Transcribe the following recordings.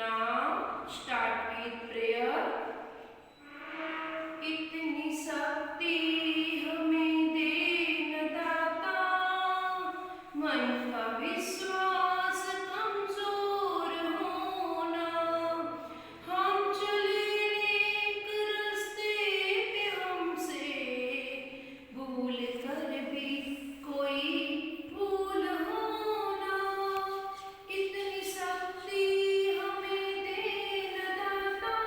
Now start with prayer. इतनी शक्ति हमें दे न दाता, मन का विश्वास कमजोर होना। हम चले नेक रास्ते पे, हमसे भूल कर भी कोई भूल होना। इतनी शक्ति हमें दे न दाता,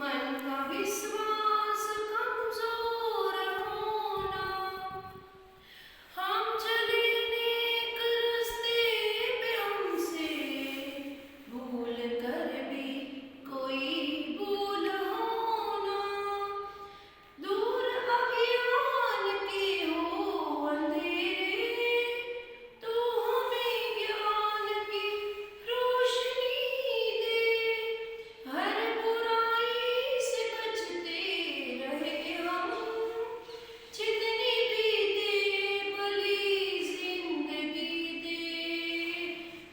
मन का विश्वास कमजोर होना। हम चले नेक रास्ते पे, हमसे भूल कर भी कोई भूल होना। दूर अज्ञान के हो अंधेरे, तो हमें ज्ञान की रोशनी दे। हर बुराई से बचते रहे हम, जितनी बीते भली जिंदगी दे।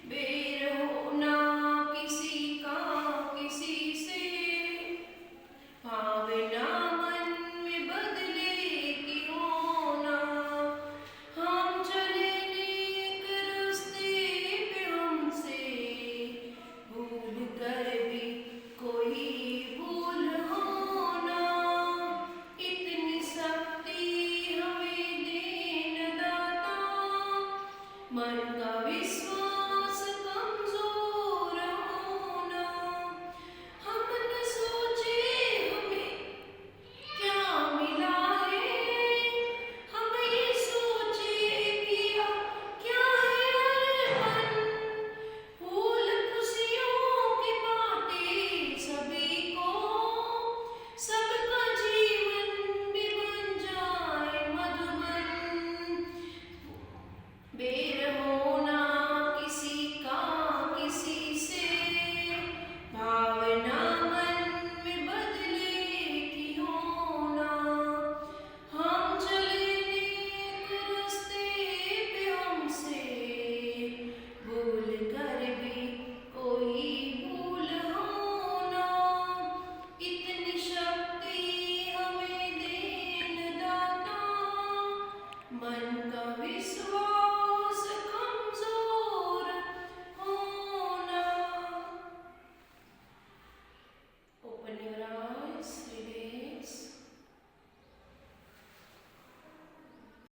बेर होना किसी का किसी से, भावना मन में बदले की होना। हम चले नेक रास्ते पे, हमसे भूल कर भी कोई भूल होना। इतनी शक्ति हमें दे न दाता, मन का विश्वास कमजोर होना। हम न सोचे हमें क्या मिला है, हम ये सोचे किया क्या है अर्पण। फूल खुशियों के बाटे सभी को, सबका जीवन भी बन जाए मधुबन। बेर होना किसी का किसी से, भावना मन में बदले की होना। हम चले नेक रास्ते पे, हमसे भूल कर भी कोई भूल होना। इतनी शक्ति हमें दे न दाता, मन का विश्वास कमजोर होना। Open your eyes, relax.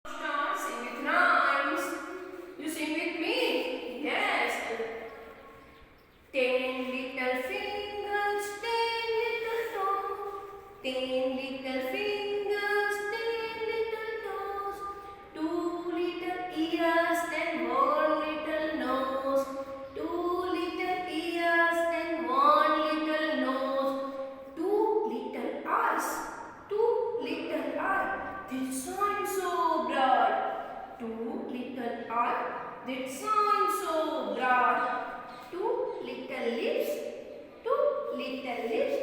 Start, sing with rhymes. You sing with me? Yes. 10 little fingers, 10 little toes. 10 little fingers, 10 little toes. 2 little ears and 1 little nose. 2 little ears and 1 little nose. 2 little eyes, 2 little eyes that shine so bright. 2 little eyes that shine so bright. 2 little lips, 2 little lips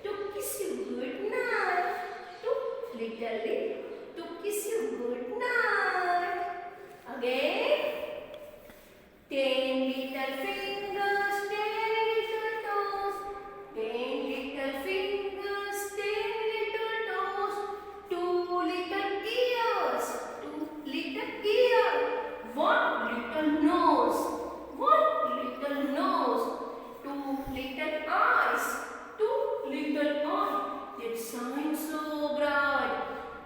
to kiss you good night. 2 little lips to kiss you good night. Again. 10 little fingers, 10 little toes. 10 little fingers, 10 little toes. 2 little ears, 2 little ears. 1 little nose, 1 little nose. 2 little eyes, 2 little eyes that shine so bright.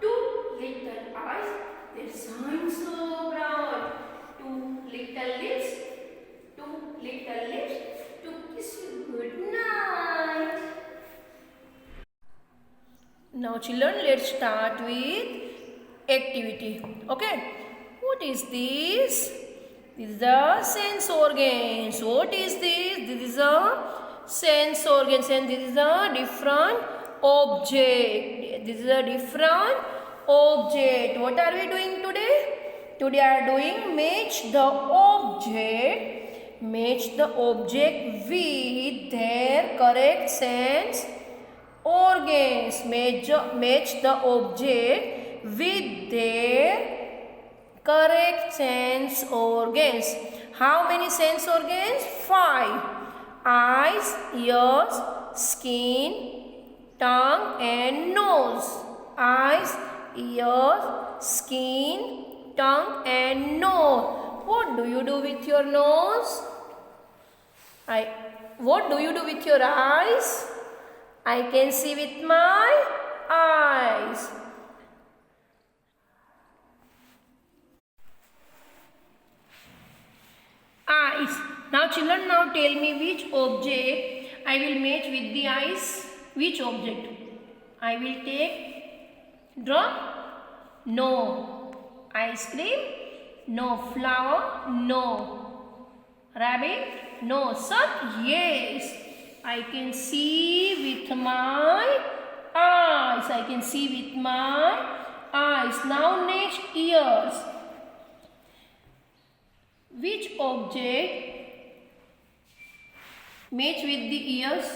2 little eyes that shine so bright. 2 little lips, 2 little lips to kiss you good night. Now children, let's start with activity. Okay, what is this? This is the sense organs. What is this? This is a sense organs, and this is a different object. This is a different object. What are we doing today? Today I are doing match the object. Match the object with their correct sense organs. Match the object with their correct sense organs. How many sense organs? 5. eyes, ears, skin, tongue and nose. Eyes, ears, skin, tongue and nose. What do you do with your nose? What do you do with your eyes? I can see with my eyes. Eyes. Now children, now tell me which object I will match with the eyes. Which object? I will take drop. No. Ice cream. No. Flower. No. Rabbit. No. Sun. Yes. I can see with my eyes. I can see with my eyes. Now next, ears. Which object match with the ears?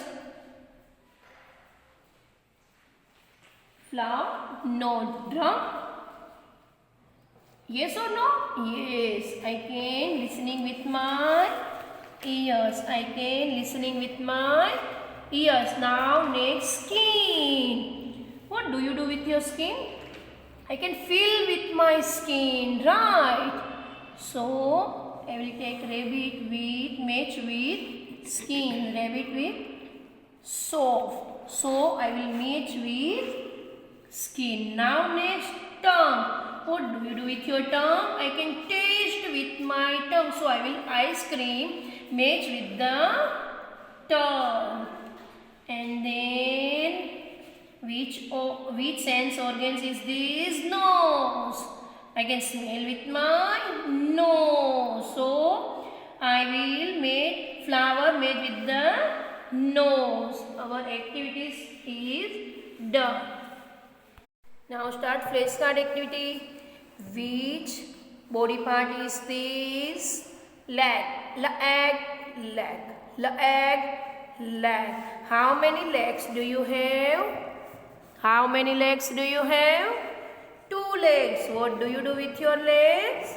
Flower? No. Drum? Yes or no? Yes. I can listening with my ears. I can listening with my ears. Now next, skin. What do you do with your skin? I can feel with my skin, right? So I will take rabbit with match with skin. Rabbit with soft. So I will match with skin. Now next, tongue. What do you do with your tongue? I can taste with my tongue. So I will ice cream match with the tongue. And then which sense organs is this? Nose. I can smell with my nose. So I will make flower made with the nose. Our activities is done. Now start flashcard activity. Which body part is this? Leg. Leg. Leg. Leg. Leg. How many legs do you have? How many legs do you have? 2 legs. What do you do with your legs?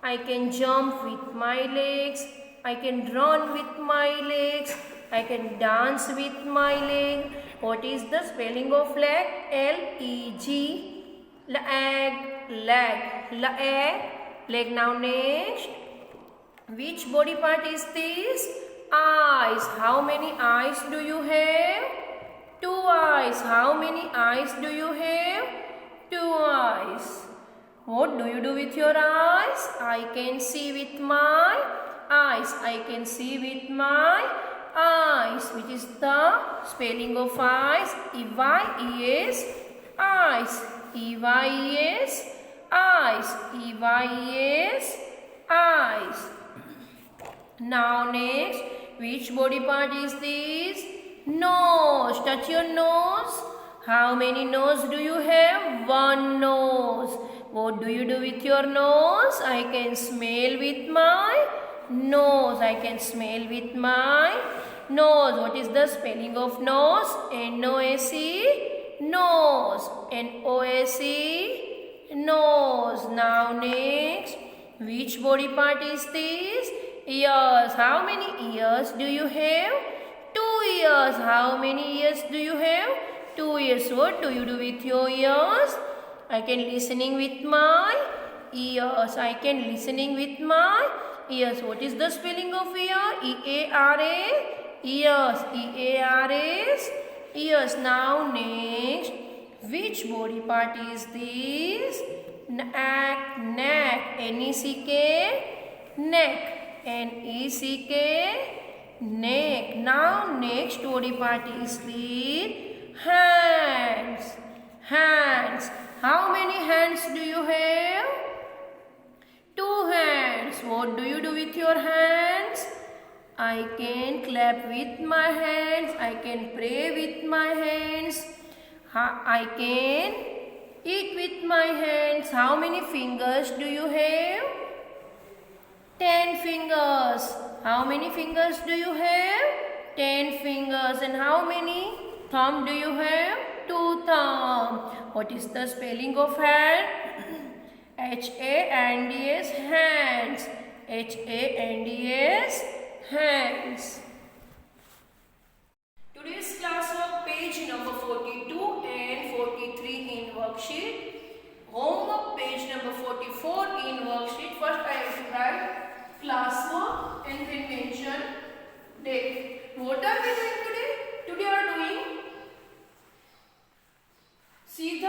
I can jump with my legs. I can run with my legs. I can dance with my leg. What is the spelling of leg? L-E-G. Leg. Leg. Leg. Leg. Now next. Which body part is this? Eyes. How many eyes do you have? 2 eyes. How many eyes do you have? 2 eyes. What do you do with your eyes? I can see with my eyes. I can see with my eyes. Which is the spelling of eyes? E-Y-E-S. Eyes. E-Y-E-S. Eyes. E-Y-E-S. Eyes. Now next, which body part is this? Nose. Touch your nose. How many nose do you have? 1 nose. What do you do with your nose? I can smell with my nose. I can smell with my nose. What is the spelling of nose? N-O-S-E. Nose. N-O-S-E. Nose. Now next, which body part is this? Ears. How many ears do you have? 2 ears. How many ears do you have? 2 ears. What do you do with your ears? I can listening with my ears. I can listening with my ears. What is the spelling of ear? E-A-R-A. Ears. E-A-R-S. Ears. Now next, which body part is this? Neck. Neck. N-E-C-K. Neck. N-E-C-K. Neck. Now next body part is this? Hands. Hands. How many hands do you have? 2 hands. What do you do with your hands? I can clap with my hands. I can pray with my hands. I can eat with my hands. How many fingers do you have? 10 fingers. How many fingers do you have? 10 fingers. And how many thumb do you have? 2 thumb. What is the spelling of hand? H-A-N-D-S. Hands. H-A-N-D-S. Hands. What are we doing today? Today we are doing see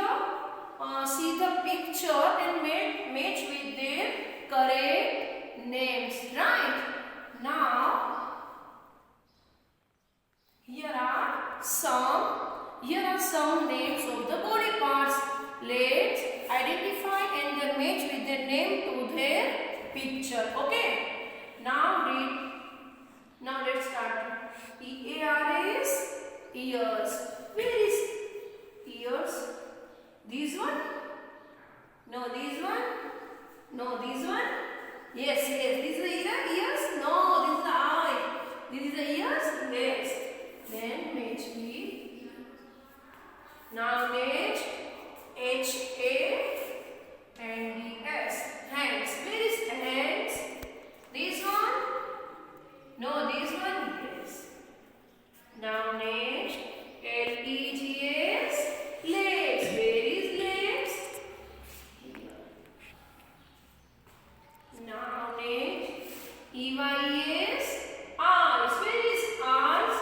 the picture and match with their correct names. Right? Now here are some names of the body parts. Let's identify and then match with their name to their picture. Okay. Now let's start. EARS, ears. Where is ears? This one? No, this one? No, this one? Yes. This is the ears? No, this is the eye. This is the ears? Yes. Then match with. Now match HA and DS. Hands. Where is hands? This one? No, this one? Yes. Now next LEGS. Legs. Where is legs? Here. Now next EYES. Eyes. Where is eyes?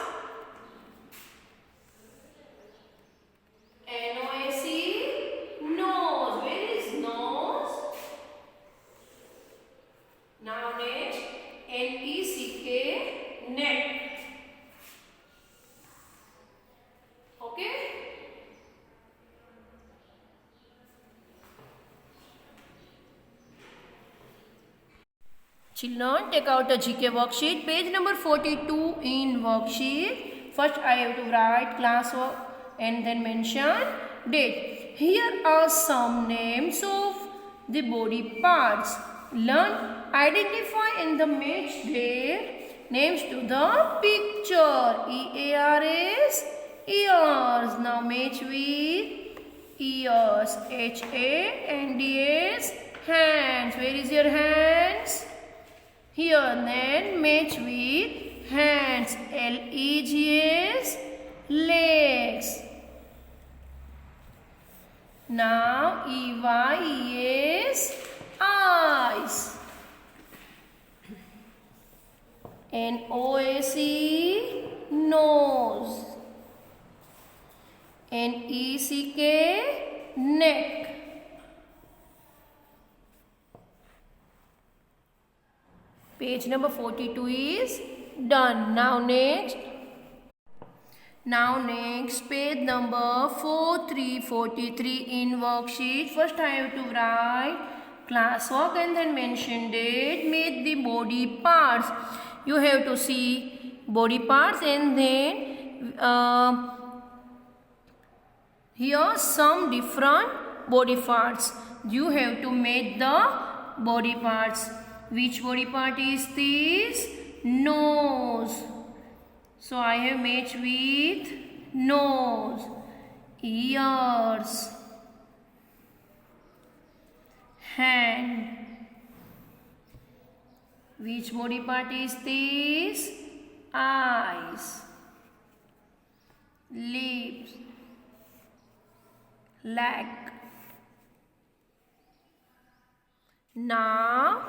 NOSE. Nose. Where is nose? Now next NECK. Neck. Okay. Children, take out a GK worksheet, page number 42 in worksheet. First I have to write class work and then mention date. Here are some names of the body parts. Learn, identify and the match their names to the picture. EARS, ears. Now match with ears. HA and DS, hands. Where is your hands? Here. Then match with hands. LEGS, legs. Now EYES, eyes. NOSE, nose. NECK, neck. Page number 42 is done. Now next page number 4343 in worksheet. First I have to write class work and then mention date. Make the body parts. You have to see body parts and then here some different body parts. You have to make the body parts. Which body part is this? Nose. So I have matched with nose. Ears. Hand. Which body part is this? Eyes. Lips. Leg. Now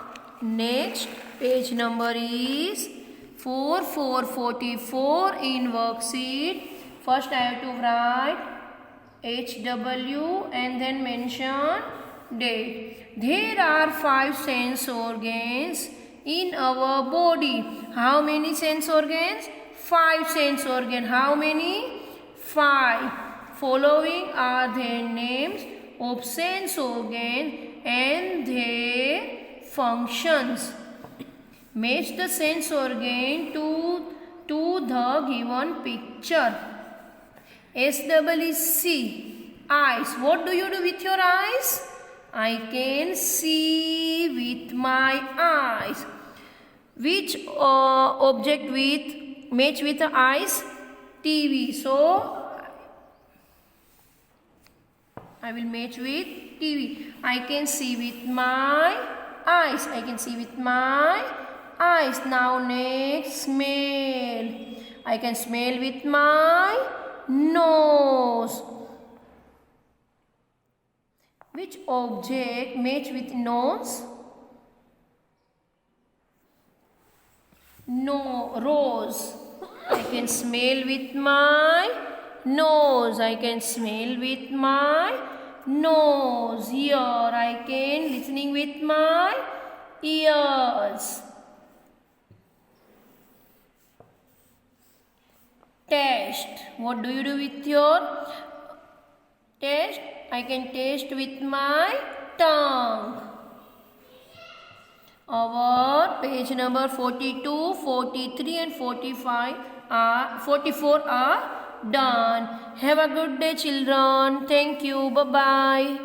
next page number is 4444 in worksheet. First I have to write HW and then mention date. There are 5 sense organs in our body. How many sense organs? 5 sense organs. How many? 5. Following are their names of sense organ and their functions. Match the sense organ to the given picture. SEEC, eyes. What do you do with your eyes? I can see with my eyes. Which object match with the eyes? TV. So I will match with TV. I can see with my eyes. I can see with my eyes. Now next, smell. I can smell with my nose. Which object match with nose? No, rose. I can smell with my nose. I can smell with my nose. Here I can listening with my ears. Taste. What do you do with your taste? I can taste with my tongue. Our page number 42, 43 and 44 are done. Have a good day, children. Thank you. Bye-bye.